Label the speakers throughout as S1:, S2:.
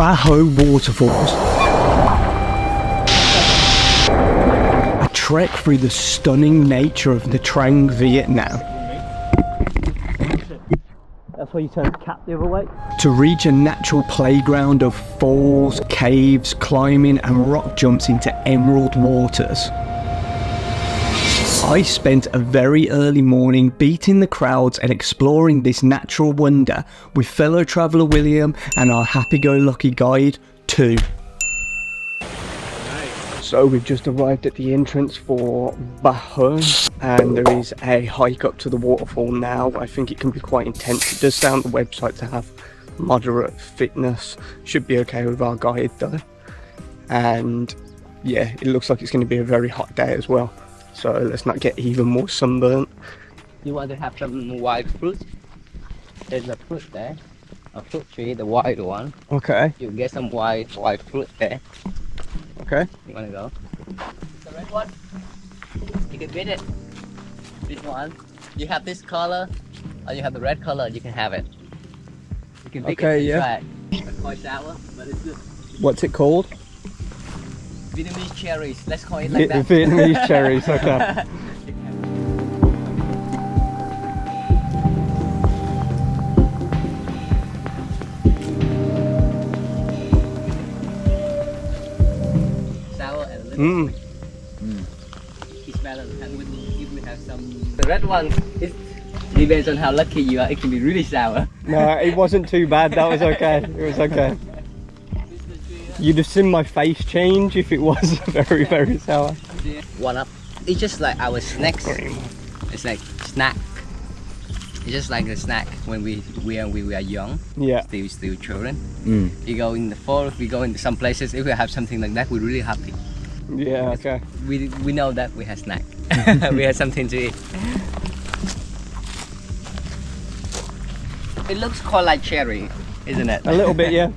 S1: Baho Waterfalls. A trek through the stunning nature of Nha Trang, Vietnam. That's why you turn the cap the other way. To reach a natural playground of falls, caves, climbing and rock jumps into emerald waters. I spent a very early morning beating the crowds and exploring this natural wonder with fellow traveller William and our happy-go-lucky guide, 2. So we've just arrived at the entrance for Baho and there is a hike up to the waterfall now. I think it can be quite intense. It does say on the website to have moderate fitness. Should be okay with our guide though. And yeah, it looks like it's going to be a very hot day as well. So let's not get even more sunburnt.
S2: You want to have some wild fruit? There's a fruit there. A fruit tree, the wild one.
S1: Okay.
S2: You get some wild fruit there.
S1: Okay.
S2: You want to go? The red one. You can beat it. This one. You have this color, or you have the red color. You can have it. You can pick it. Yeah. It's quite sour, but it's good.
S1: What's it called?
S2: Vietnamese cherries. Let's call it like that.
S1: Vietnamese cherries. Okay.
S2: Sour and a little sweet. It smells and if we have some. The red one, it depends on how lucky you are. It can be really sour.
S1: No, it wasn't too bad. That was okay. It was okay. You'd have seen my face change if it was very, very sour.
S2: One up. It's just like our snacks. It's like snack. It's just like a snack when we are young.
S1: Yeah.
S2: Still children. You go in the fall. We go into some places. If we have something like that, we're really happy.
S1: Yeah. Okay.
S2: We know that we have snack. We have something to eat. It looks quite like cherry, isn't it?
S1: A little bit, yeah.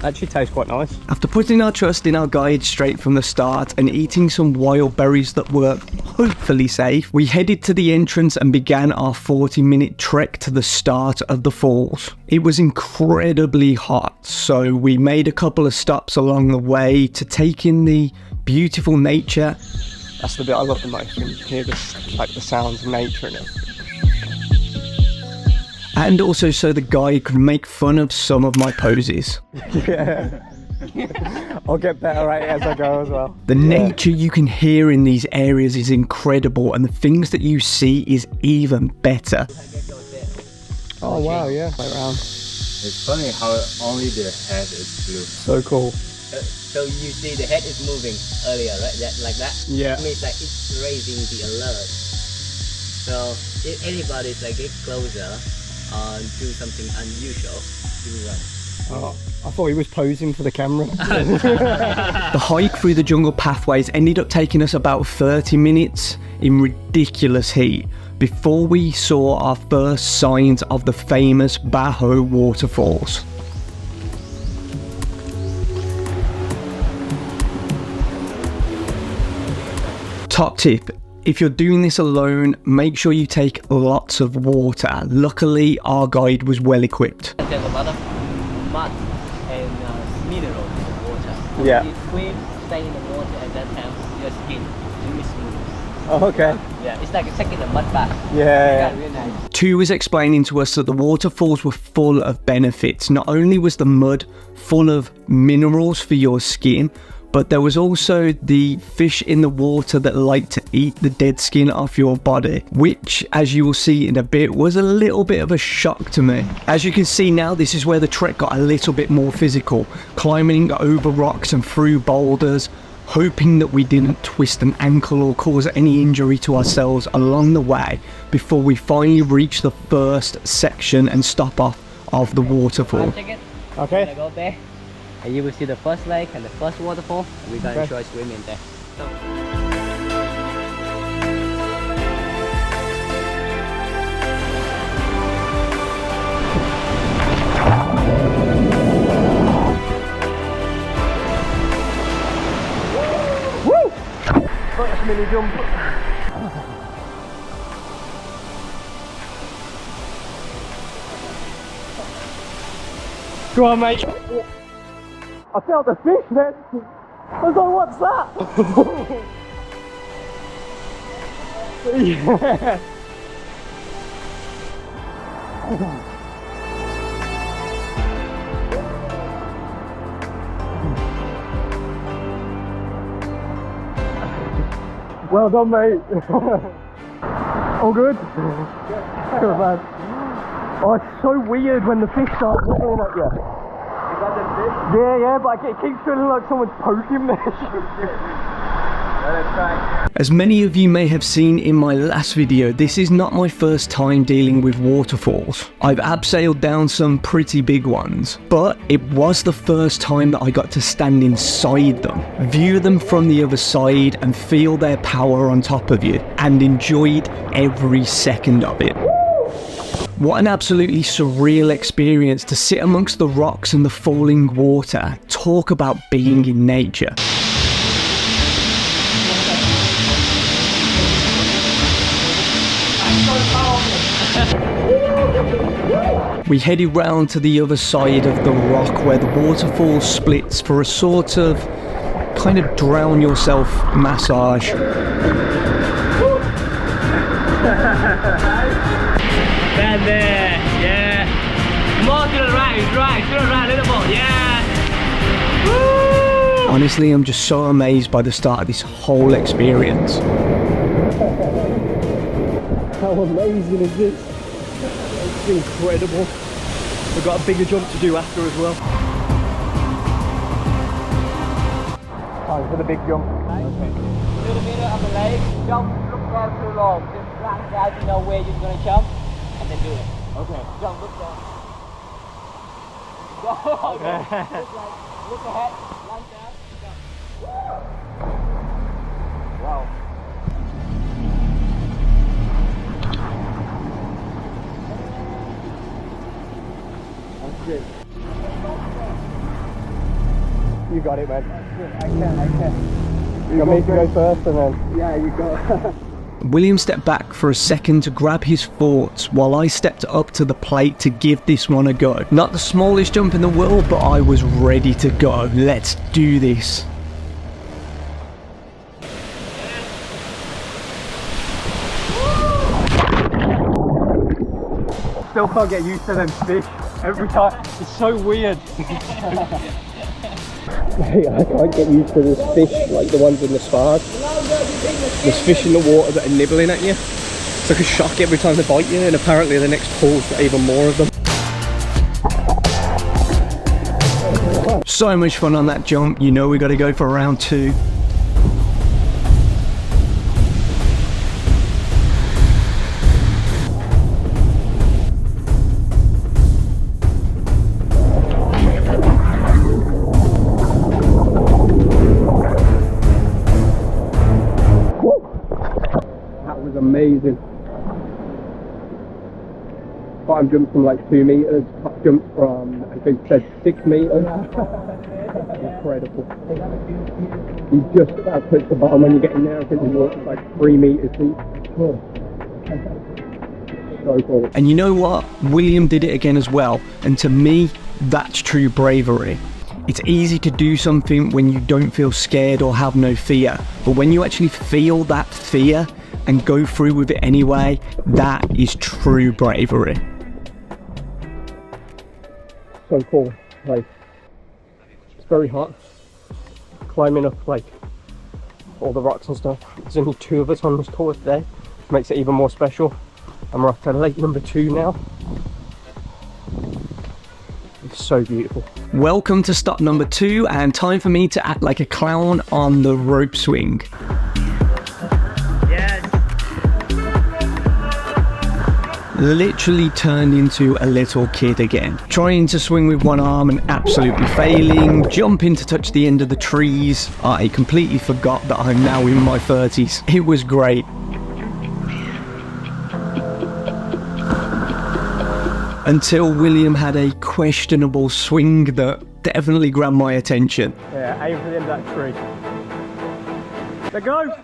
S1: Actually tastes quite nice. After putting our trust in our guide straight from the start and eating some wild berries that were hopefully safe, we headed to the entrance and began our 40-minute trek to the start of the falls. It was incredibly hot, so we made a couple of stops along the way to take in the beautiful nature. That's the bit I love the most, when you hear the sounds of nature in it. And also so the guide could make fun of some of my poses. Yeah. I'll get better at it as I go as well. The nature you can hear in these areas is incredible and the things that you see is even better. Oh wow, yeah. Right around.
S3: It's funny how only the head is blue.
S1: So cool.
S2: So you see the head is moving earlier, right? Like that?
S1: Yeah.
S2: It means like it's raising the alert. So if anybody's like get closer, do something unusual, you run.
S1: Oh, I thought he was posing for the camera. The hike through the jungle pathways ended up taking us about 30 minutes in ridiculous heat before we saw our first signs of the famous Baho Waterfalls. Top tip. If you're doing this alone, make sure you take lots of water. Luckily, our guide was well equipped.
S2: There's a lot of mud and minerals in the water.
S1: Yeah.
S2: You swim, stay in the water, and that helps your skin really smooth.
S1: Oh, okay.
S2: Yeah, it's like taking a mud bath.
S1: Yeah.
S2: Really nice.
S1: 2 was explaining to us that the waterfalls were full of benefits. Not only was the mud full of minerals for your skin, but there was also the fish in the water that like to eat the dead skin off your body, which, as you will see in a bit, was a little bit of a shock to me. As you can see now, this is where the trek got a little bit more physical, climbing over rocks and through boulders, hoping that we didn't twist an ankle or cause any injury to ourselves along the way before we finally reached the first section and stop off of the waterfall.
S2: Okay. Go there. And you will see the first lake and the first waterfall. We're going to enjoy swimming there.
S1: Woo! First mini jump. Go on, mate. I felt the fish, man. I was like, what's that? Yeah. Well done, mate. All good? Good, man. Oh, it's so weird when the fish start looking at you.
S3: You got the fish?
S1: Yeah, but it keeps feeling like someone's poking me.
S3: Let it try.
S1: As many of you may have seen in my last video, this is not my first time dealing with waterfalls. I've abseiled down some pretty big ones, but it was the first time that I got to stand inside them, view them from the other side and feel their power on top of you, and enjoyed every second of it. What an absolutely surreal experience to sit amongst the rocks and the falling water. Talk about being in nature. We headed round to the other side of the rock where the waterfall splits for a sort of kind of drown yourself massage.
S2: Stand there, yeah. More to the right, to the right, little more, yeah. Woo!
S1: Honestly, I'm just so amazed by the start of this whole experience. How amazing is this? It's incredible. We've got a bigger jump to do after as well. Time for the big jump.
S2: Okay. To the middle of the lake, don't look down too long. Just glance down to know where you're gonna jump, and then do it. Okay. Don't look down. Go. Okay. Look ahead, glance down, go. Wow.
S1: Good. You got it, man.
S3: I can.
S1: You got me to go first and then...
S3: Yeah, you go.
S1: William stepped back for a second to grab his thoughts while I stepped up to the plate to give this one a go. Not the smallest jump in the world, but I was ready to go. Let's do this. Still can't get used to them fish every time. It's so weird. I can't get used to this fish like the ones in the spas. There's fish in the water that are nibbling at you. It's like a shock every time they bite you, and apparently the next pool's got even more of them. So much fun on that jump. You know we got to go for round 2. Amazing. Bottom jump from like 2 meters, top jump from I think said 6 meters. Incredible. You just about touch the bottom when you get in there. I think the water's like 3 meters deep. So cool. And you know what? William did it again as well. And to me, that's true bravery. It's easy to do something when you don't feel scared or have no fear. But when you actually feel that fear and go through with it anyway, that is true bravery. So cool. Like, it's very hot. Climbing up like all the rocks and stuff. There's only 2 of us on this tour today, which makes it even more special. And we're off to lake number 2 now. It's so beautiful. Welcome to stop number 2, and time for me to act like a clown on the rope swing. Literally turned into a little kid again. Trying to swing with one arm and absolutely failing, jumping to touch the end of the trees. I completely forgot that I'm now in my 30s. It was great. Until William had a questionable swing that definitely grabbed my attention. Yeah, aim for the end of that tree. There go!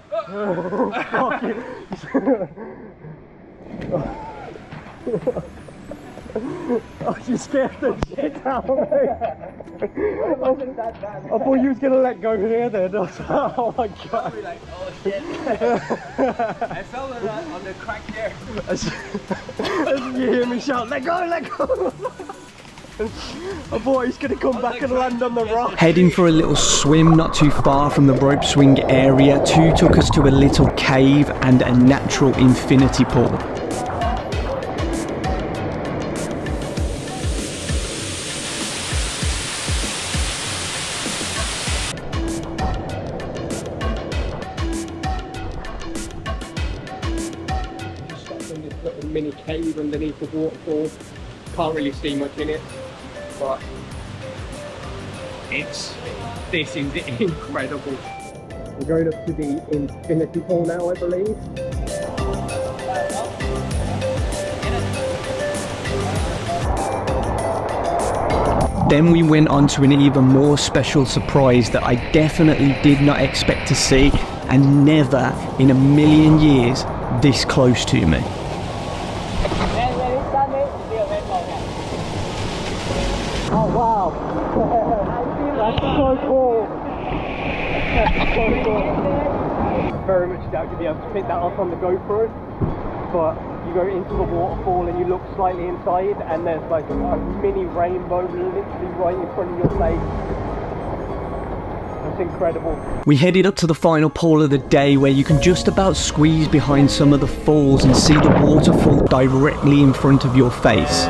S1: Oh, you scared the shit out of me. It wasn't that bad. I thought you was gonna let go here then. Oh my god.
S2: Like, oh shit. I fell on the crack there.
S1: As you hear me shout, let go, let go. I thought he's gonna come back and land on the rock. Heading for a little swim not too far from the rope swing area, two took us to a little cave and a natural infinity pool. Just stopped in this little mini cave underneath the waterfall. Can't really see much in it, but this is incredible. We're going up to the infinity pool now, I believe. Then we went on to an even more special surprise that I definitely did not expect to see, and never in a million years this close to me. Oh wow, that's so cool. That's so cool. Very much doubt you'll be able to pick that up on the GoPro, but you go into the waterfall and you look slightly inside and there's like a mini rainbow literally right in front of your face. That's incredible. We headed up to the final pool of the day where you can just about squeeze behind some of the falls and see the waterfall directly in front of your face.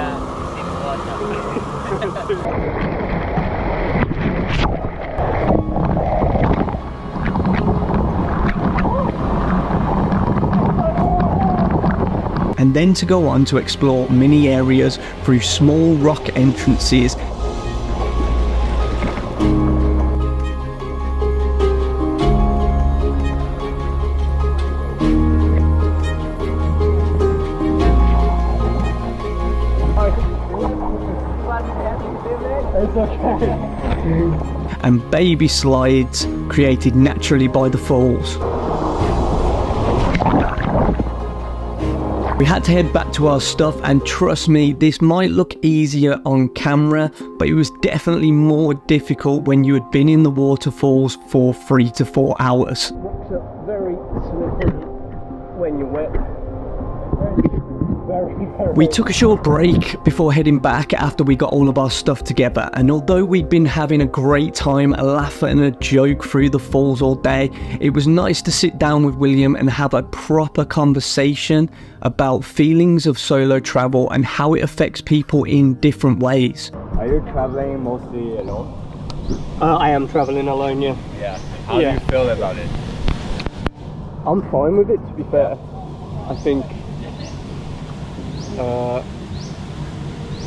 S1: And then to go on to explore mini areas through small rock entrances. It's okay. And baby slides created naturally by the falls. We had to head back to our stuff, and trust me, this might look easier on camera, but it was definitely more difficult when you had been in the waterfalls for 3 to 4 hours. Rocks are very slippery when you're wet. We took a short break before heading back after we got all of our stuff together, and although we'd been having a great time laughing and a joke through the falls all day, it was nice to sit down with William and have a proper conversation about feelings of solo travel and how it affects people in different ways.
S3: Are you traveling mostly alone?
S1: I am traveling alone, yeah.
S3: Yeah. How do you feel about it?
S1: I'm fine with it, to be fair. I think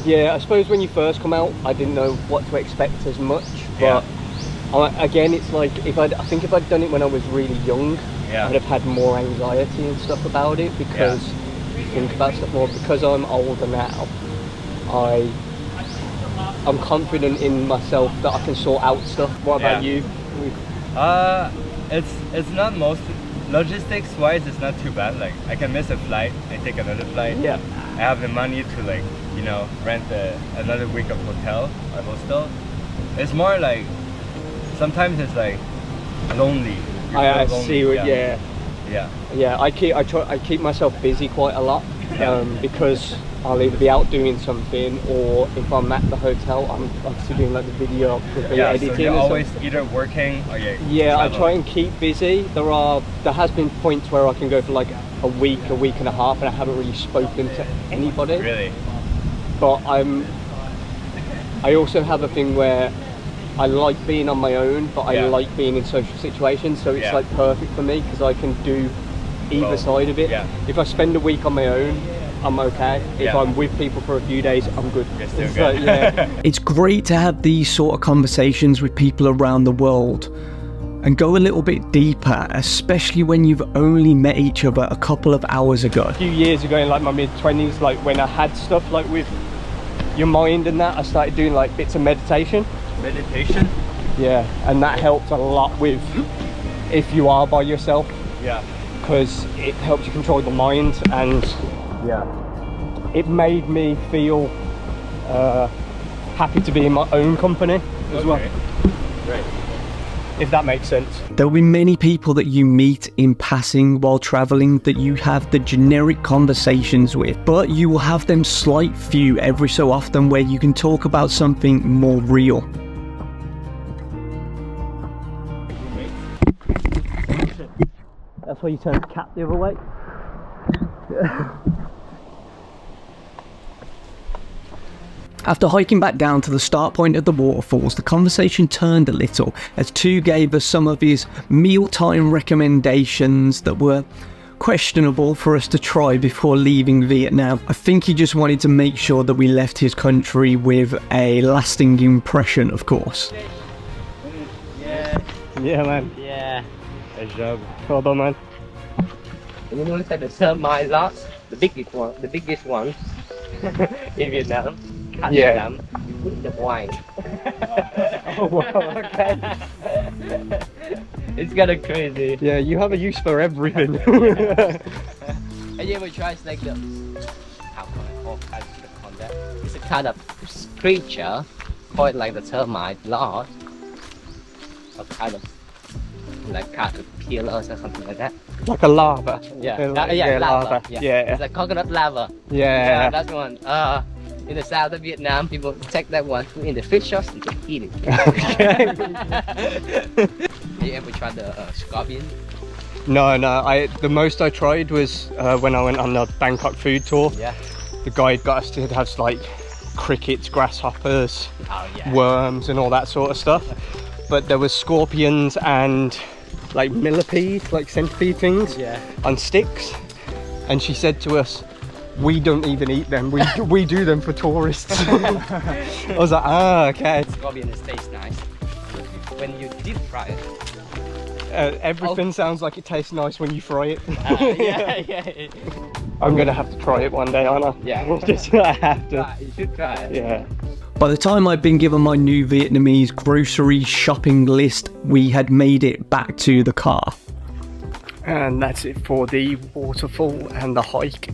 S1: yeah, I suppose when you first come out, I didn't know what to expect as much, but again, it's like I think if I'd done it when I was really young, I'd have had more anxiety and stuff about it, because you think about stuff more. Because I'm older now, I'm confident in myself that I can sort out stuff. What about you?
S3: It's not most logistics wise, it's not too bad. Like, I can miss a flight and take another flight.
S1: Yeah.
S3: I have the money to, like, you know, rent another week of hotel or hostel. It's more like sometimes it's like lonely.
S1: I see what,
S3: yeah.
S1: I keep myself busy quite a lot, because I'll either be out doing something, or if I'm at the hotel, I'm obviously doing like the video editing.
S3: So you're always either working or
S1: I try and keep busy. There has been points where I can go for like a week and a half, and I haven't really spoken to anybody.
S3: Really?
S1: But I also have a thing where I like being on my own, but I like being in social situations, so it's like perfect for me because I can do either side of it. If I spend a week on my own, I'm okay. If I'm with people for a few days, I'm good.
S3: You're still good.
S1: It's great to have these sort of conversations with people around the world and go a little bit deeper, especially when you've only met each other a couple of hours ago. A few years ago, in like my mid-20s, like when I had stuff like with your mind and that, I started doing like bits of meditation.
S3: Meditation?
S1: Yeah, and that helps a lot with if you are by yourself.
S3: Yeah.
S1: Because it helps you control the mind, and it made me feel
S4: happy to be in my own company as well.
S3: Right.
S4: If that makes sense.
S1: There will be many people that you meet in passing while traveling that you have the generic conversations with, but you will have them slight few every so often where you can talk about something more real. That's why you turn the cap the other way. After hiking back down to the start point of the waterfalls, the conversation turned a little as Tu gave us some of his mealtime recommendations that were questionable for us to try before leaving Vietnam. I think he just wanted to make sure that we left his country with a lasting impression, of course.
S2: Yeah.
S4: Yeah, man.
S2: Yeah.
S3: Nice job.
S4: Well done, man.
S2: And you notice that the termite lots, the biggest ones in Vietnam.
S4: Yeah.
S2: Them, you put in the wine.
S4: Oh, wow, okay.
S2: It's kind of crazy.
S4: Yeah, you have a use for everything.
S2: And you ever try like the how can I call that? It's a kind of creature called like the termite lord, a kind of like caterpillars or something like that.
S4: Like a lava.
S2: Yeah,
S4: lava. Yeah.
S2: It's like coconut lava.
S4: Yeah.
S2: That's one. In the south of Vietnam, people take that one in the fish shops and just eat it.
S4: Okay.
S2: You ever tried the scorpion?
S4: No, the most I tried was when I went on the Bangkok food tour.
S2: Yeah.
S4: The guide got us to have like crickets, grasshoppers,
S2: Oh yeah.
S4: worms and all that sort of stuff. But there was scorpions and like millipedes, like centipede things,
S2: Yeah.
S4: on sticks. And she said to us, we don't even eat them, we do them for tourists. I was like, ah, okay.
S2: Scorpion tastes nice. When you deep fry it.
S4: Everything sounds like it tastes nice when you fry it.
S2: Yeah.
S4: I'm gonna have to try it one day, aren't I?
S2: Yeah.
S4: Just I have to.
S2: You should try it.
S4: Yeah.
S1: By the time I'd been given my new Vietnamese grocery shopping list, we had made it back to the car.
S4: And that's it for the waterfall and the hike.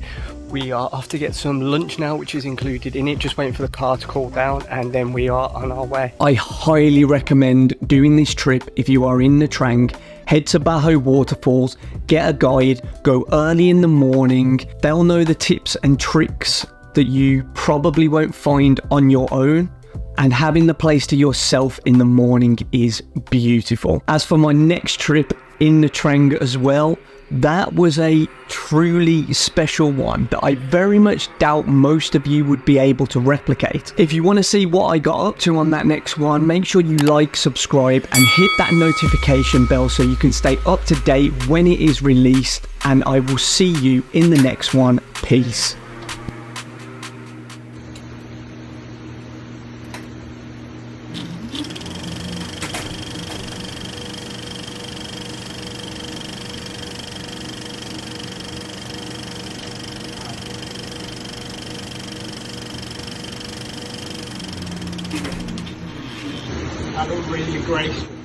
S4: We are off to get some lunch now, which is included in it, just waiting for the car to cool down, and then we are on our way.
S1: I highly recommend doing this trip if you are in Nha Trang. Head to Baho Waterfalls, get a guide, go early in the morning. They'll know the tips and tricks that you probably won't find on your own. And having the place to yourself in the morning is beautiful. As for my next trip in Nha Trang as well, that was a truly special one that I very much doubt most of you would be able to replicate. If you want to see what I got up to on that next one, make sure you like, subscribe and hit that notification bell so you can stay up to date when it is released, and I will see you in the next one. Peace.
S4: I look really graceful.